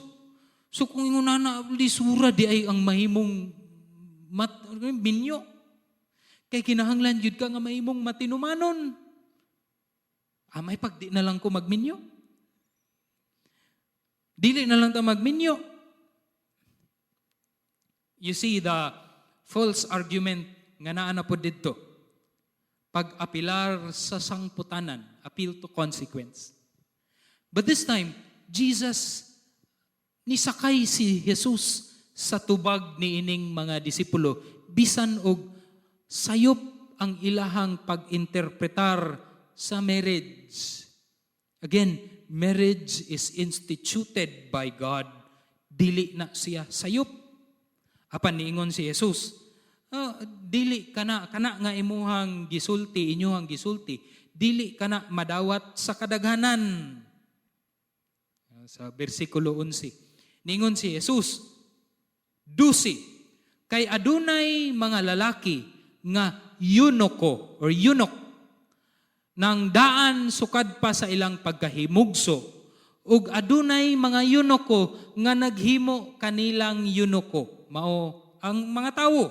So kung ingon na lisura di ay ang mahimong binyo. Kay kinahanglan jud ka nga mahimong matinumanon. May pagdi na lang ko magminyo. Dili na lang ta magminyo. You see the false argument nga naa na po didto. Pag-apilar sa sangputanan, appeal to consequence. But this time, Jesus nisakay si Jesus sa tubag ni ining mga disipulo bisan og sayop ang ilahang pag-interpretar sa marriage. Again, marriage is instituted by God. Dili na siya sayop. Apan niingon si Jesus, dili kana nga imuhang gisulti, inyuhang gisulti, dili kana madawat sa kadaghanan. Sa bersikulo 11. Ningon si Jesus, dusi, kay adunay mga lalaki nga eunuko or eunuch nang daan sukad pa sa ilang pagkahimugso ug adunay mga eunuko nga naghimo kanilang eunuko mao ang mga tawo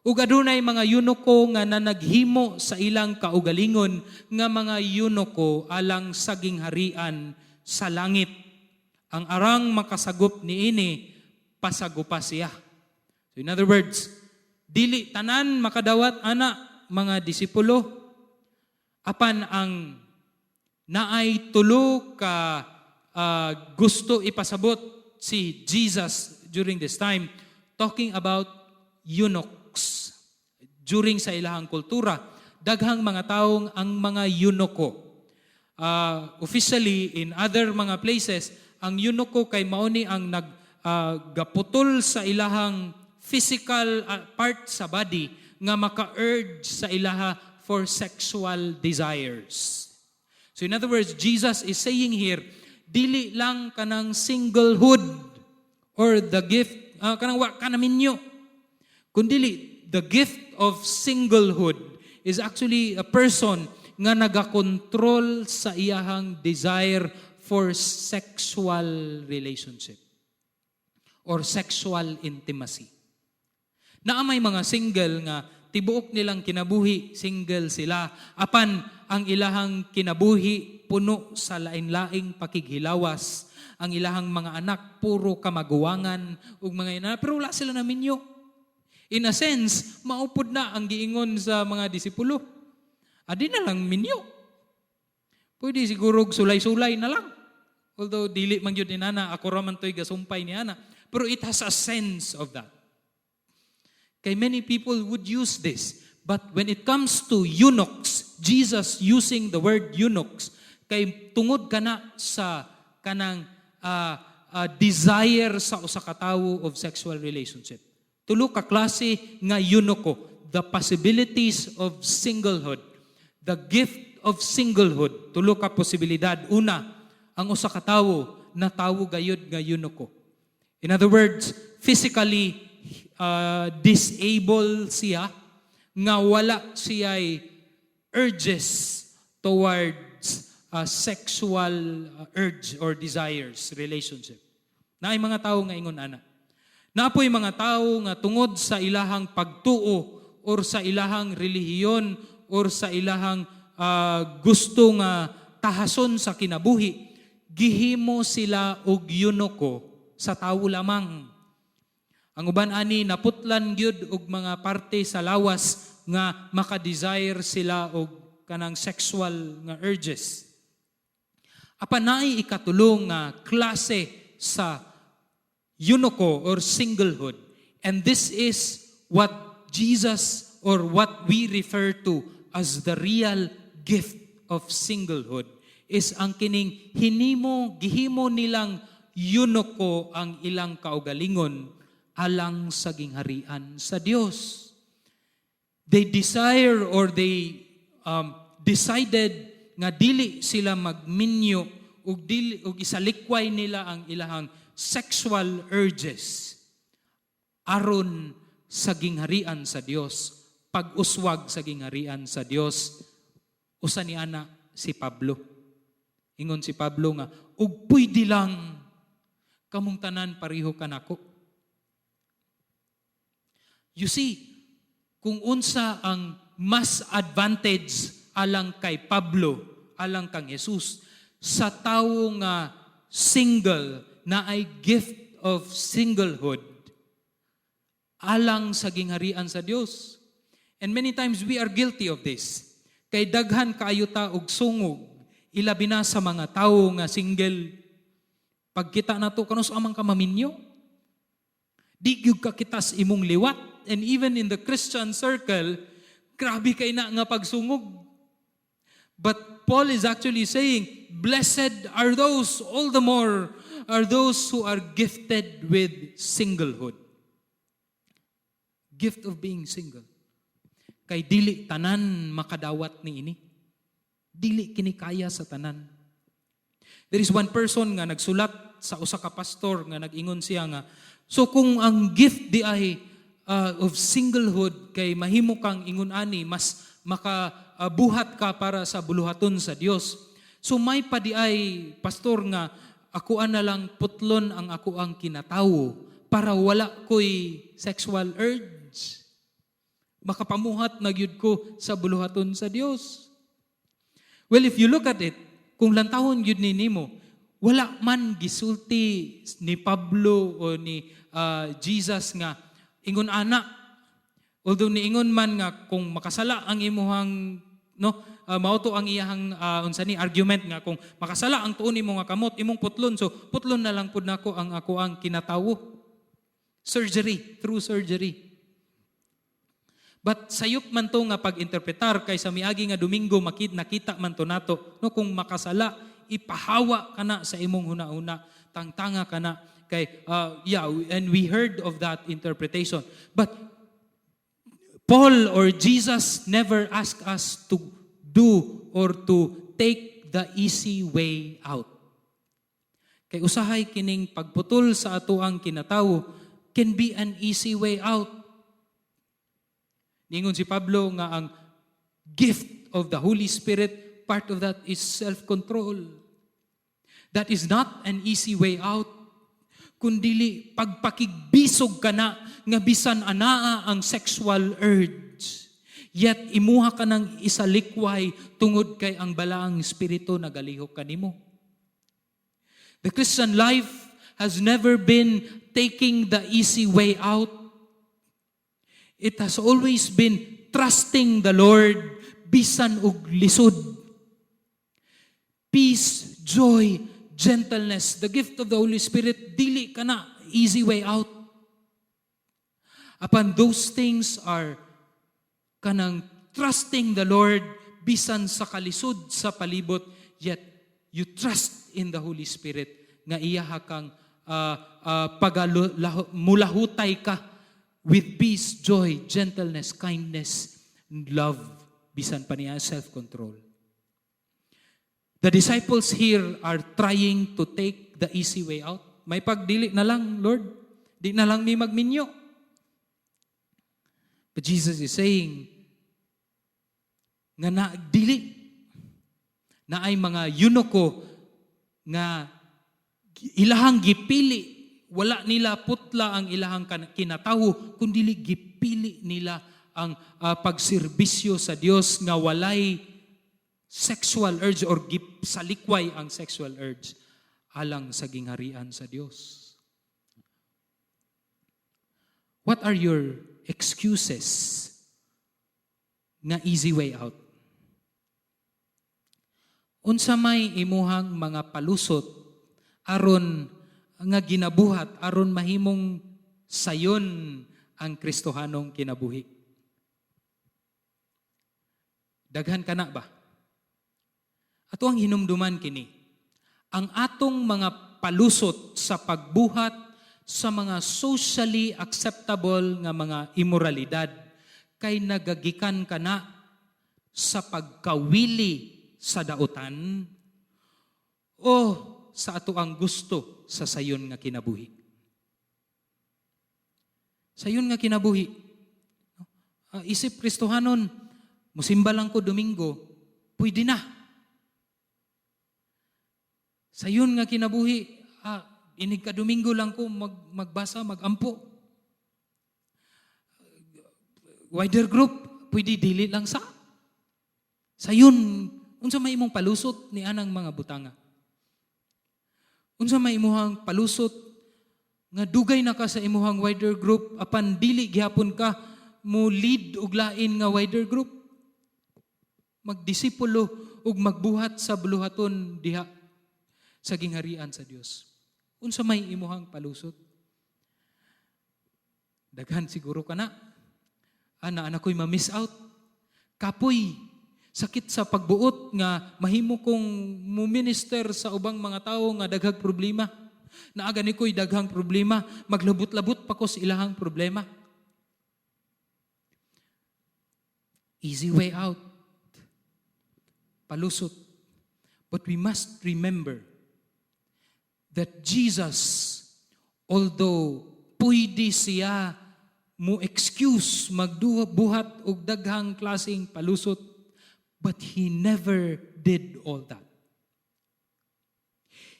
Ug adunay mga yunoko nga naghimo sa ilang kaugalingon nga mga yunoko alang saging harian sa langit. Ang arang makasagop niini pasagupa siya. So in other words, dili tanan makadawat ana mga disipulo apan ang naay tulo ka gusto ipasabot si Jesus during this time, talking about eunuchs. During sa ilahang kultura, daghang mga taong ang mga eunuko. Officially, in other mga places, ang eunuko kay mauni ang naggaputol sa ilahang physical part sa body nga maka-urge sa ilaha for sexual desires. So in other words, Jesus is saying here, dili lang kanang singlehood or the gift, kanang wa ka naminyo. Kundili, the gift of singlehood is actually a person nga nagakontrol sa iyahang desire for sexual relationship or sexual intimacy. Naamay mga single nga tibuok nilang kinabuhi, single sila, apan ang ilahang kinabuhi puno sa lain-laing pakighilawas, ang ilahang mga anak puro kamaguwangan ug mga ina, pero wala sila na minyo. In a sense, maupod na ang giingon sa mga disipulo. Adi na lang minyo. Pwede siguro sulay-sulay na lang. Although dili man gyud ni nana, ako raman to'y gasumpay ni ana. Pero it has a sense of that. Kay many people would use this. But when it comes to eunuchs, Jesus using the word eunuchs, kay tungod kana sa kanang desire sa usa ka tawo of sexual relationship. Tulo ka klase nga eunuko, the possibilities of singlehood, the gift of singlehood, tulo ka posibilidad. Una, ang usa ka tawo na tawo gayud nga eunuko. In other words, physically disabled siya, nga wala siya'y urges towards sexual urge or desires, relationship. Naay mga tao nga ingon ana. Naapoy mga tao nga tungod sa ilahang pagtuo or sa ilahang relihiyon or sa ilahang gusto nga tahason sa kinabuhi, gihimo sila og eunuko sa tawo lamang. Ang uban ani naputlan gyud og mga parte sa lawas nga maka-desire sila og kanang sexual nga urges. Apan naay ikatulong nga klase sa eunuko or singlehood. And this is what Jesus or what we refer to as the real gift of singlehood is ang kining gihimo nilang eunuko ang ilang kaugalingon alang sa gingharian sa Dios. They desire or they decided nga dili sila magminyo ug isalikway nila ang ilahang sexual urges aron sa gingharian sa Dios, pag-uswag sa gingharian sa Dios. Usa ni ana si Pablo. Ingon si Pablo nga, ug pwede lang kamong tanan pareho kanako. You see, kung unsa ang mas advantage alang kay Pablo, alang kang Jesus, sa tawo nga single na ay gift of singlehood, alang sa gingharian sa Dios. And many times we are guilty of this. Kay daghan kaayo ta og sungog, ilabi na sa mga tawo nga single. Pagkita nato kanus amang ka maminyo, di gyud ka kitas imong liwat. And even in the Christian circle, grabe kay na nga pagsungog. But Paul is actually saying, blessed are those, all the more, are those who are gifted with singlehood. Gift of being single. Kay dili tanan makadawat ni ini. Dili kinikaya sa tanan. There is one person nga nagsulat sa usa ka pastor nga nag-ingon siya nga, so kung ang gift di ay of singlehood kay mahimo kang ingon ani, mas makabuhat ka para sa buluhaton sa Dios. So may pa di ay pastor nga, ako na lang putlon ang ako ang kinatawo para wala ko'y sexual urge. makapamuhat na gyud ko sa buluhaton sa Dios. Well, if you look at it, kung lantawon gyud ni nimo, wala man gisulti ni Pablo o ni Jesus nga ingon ana. Although niingon man nga kung makasala ang imuhang mauto ang iyahang unsa ni argument nga kung makasala ang tuon nimo nga kamot imong putlon, so putlon na lang pud nako ang ako ang kinatawo. Through surgery. But sayop man to nga pag-interpretar kay sa miagi nga Domingo nakita man to nato no kung makasala ipahawa kana sa imong huna-una, tangtanga kana kay and we heard of that interpretation. But Paul or Jesus never asked us to do or to take the easy way out. Kay usahay kining pagputol sa atoang kinatawo can be an easy way out. Ningon si Pablo nga ang gift of the Holy Spirit, part of that is self-control. That is not an easy way out, kundili pagpakigbisog ka na nga bisan anaa ang sexual urge. Yet imuha ka ng isalikway tungod kay ang balaang espiritu nagalihok kanimo. The Christian life has never been taking the easy way out. It has always been trusting the Lord bisan og lisod. Peace, joy, gentleness, the gift of the Holy Spirit, dili kana easy way out. Upon those things are kanang trusting the Lord bisan sa kalisod sa palibot, yet you trust in the Holy Spirit nga iyaha kang mulahutay ka with peace, joy, gentleness, kindness, and love, bisan pa niya self-control. The disciples here are trying to take the easy way out. May pagdili na lang, Lord. Di na lang mi magminyo. But Jesus is saying, nga dili na ay mga yunoko nga ilahang gipili, wala nila putla ang ilahang kinatawo, kundi gipili nila ang pagserbisyo sa Dios nga walay sexual urge or salikway ang sexual urge alang sa gingharian sa Dios. What are your excuses nga easy way out? Unsa may imuhang mga palusot aron nga ginabuhat aron mahimong sayon ang Kristohanong kinabuhi? Daghan kana ba? Ato ang hinumduman kini. Ang atong mga palusot sa pagbuhat sa mga socially acceptable nga mga immoralidad kay nagagikan kana sa pagkawili sa dautan o sa ato ang gusto sa sayon nga kinabuhi. Sayon nga kinabuhi. Isip Kristohanon, musimba lang ko Domingo, pwede na. Sayon nga kinabuhi, inig ka Domingo lang ko magbasa, magampo. Wider group, pwede dili lang sa. Sayon, unsa may imong palusot ni anang mga butanga? Unsa may imuhang palusot nga dugay na ka sa imuhang wider group apan dili gihapon ka mo lead og lain nga wider group? Magdisipulo ug magbuhat sa buluhaton diha sa gingharian sa Dios. Unsa may imuhang palusot? Daghan siguro kana. Ana ko'y ma-miss out. Kapoy, sakit sa pagbuot nga mahimo kong muminister sa ubang mga tao nga daghang problema. Naaga ni ko'y daghang problema, maglabot-labot pa ko sa ilahang problema. Easy way out. Palusot. But we must remember that Jesus, although pwede siya mo excuse magbuhat og daghang klaseng palusot, but He never did all that.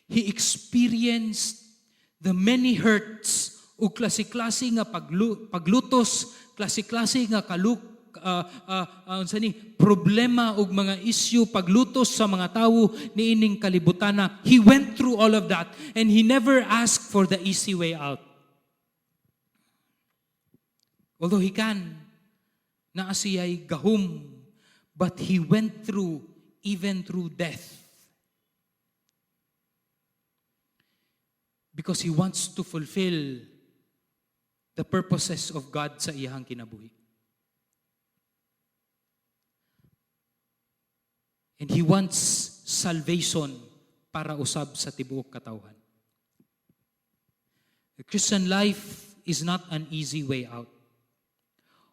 He experienced the many hurts o klase-klase nga paglutos, klase-klase nga problema ug mga issue paglutos sa mga tawo niining kalibutana. He went through all of that and he never asked for the easy way out. Although he can, naa siya'y gahom, but he went through even through death. Because he wants to fulfill the purposes of God sa iyang kinabuhi. And he wants salvation para usab sa tibuok katawhan. The Christian life is not an easy way out.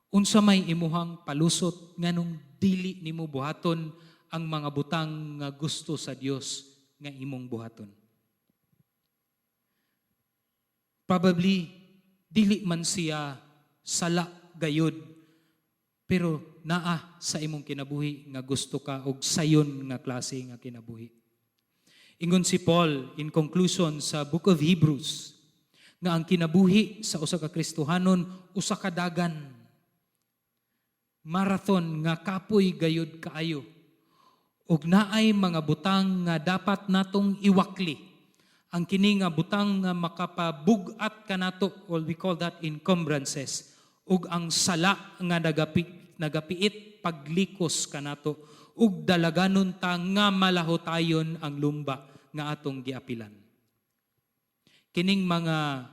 Unsa may imuhang palusot nganong dili nimo buhaton ang mga butang nga gusto sa Dios nga imong buhaton. Probably dili man siya sala gayud, pero naa sa imong kinabuhi nga gusto ka og sayon nga klase nga kinabuhi. Ingon si Paul in conclusion sa Book of Hebrews nga ang kinabuhi sa usa ka Kristohanon usa ka dagan, marathon nga kapoy gayud kaayo, ug naay mga butang nga dapat natong iwakli. Ang kini nga butang nga makapabugat kanato, or we call that encumbrances, ug ang sala nga nagapiit paglikos kanato, ug dalaganon ta nga malahotayon ang lumba nga atong giapilan. Kining mga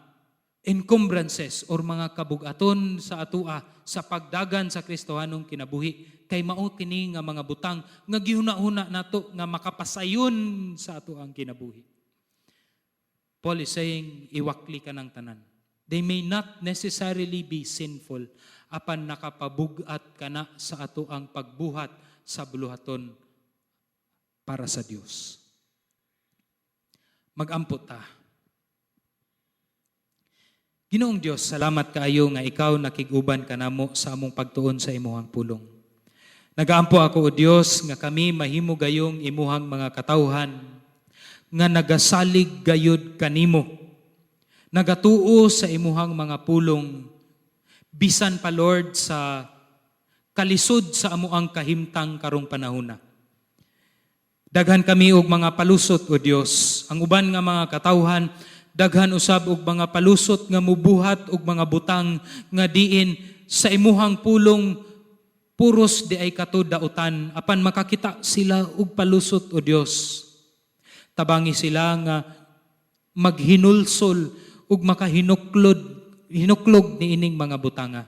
encumbrances or mga kabugaton sa atua sa pagdagan sa Kristohanong kinabuhi kay mao kini nga mga butang nga gihuna-huna nato nga makapasayon sa atuang kinabuhi. Paul is saying, iwakli ka ng tanan. They may not necessarily be sinful apan nakapabugat ka na sa atuang pagbuhat sa buluhaton para sa Dios. Mag-ampot ta. Ginoong Dios, salamat kaayo nga ikaw nakiguban kanamo sa among pagtuon sa imuhang pulong. Nagaampo ako o Dios nga kami mahimo gayong imuhang mga katawhan nga nagasalig gayud kanimo, nagatuo sa imuhang mga pulong, bisan pa Lord sa kalisod sa amuang kahimtang karong panahona. Daghan kami og mga palusot o Dios, ang uban nga mga katawhan, daghan usab og mga palusot nga mubuhat og mga butang nga diin sa imuhang pulong puros di ay katudautan apan makakita sila og palusot o Dios. Tabangi sila nga maghinulsol ug hinuklog ni ining mga butanga.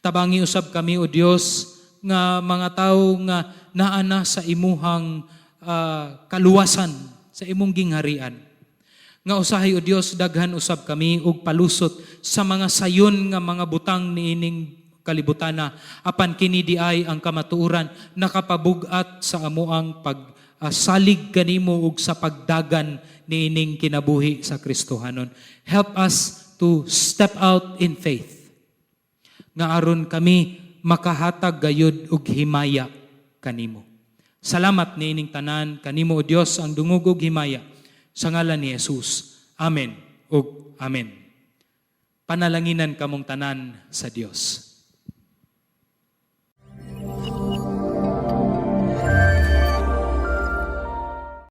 Tabangi usab kami o Dios nga mga tawo nga naana sa imuhang kaluwasan, sa imong gingharian. Nga usahay o Dios daghan usab kami og palusot sa mga sayon nga mga butang ni ining kalibutana apan kini di ay ang kamatuoran nakapabugat sa amuang salig kanimo ug sa pagdagan niining kinabuhi sa Kristohanon. Help us to step out in faith. Nga aron kami makahatag gayud og himaya kanimo. Salamat niining tanan kanimo o Dios ang dungog og himaya sa ngalan ni Jesus. Amen ug amen. Panalanginan kamong tanan sa Dios.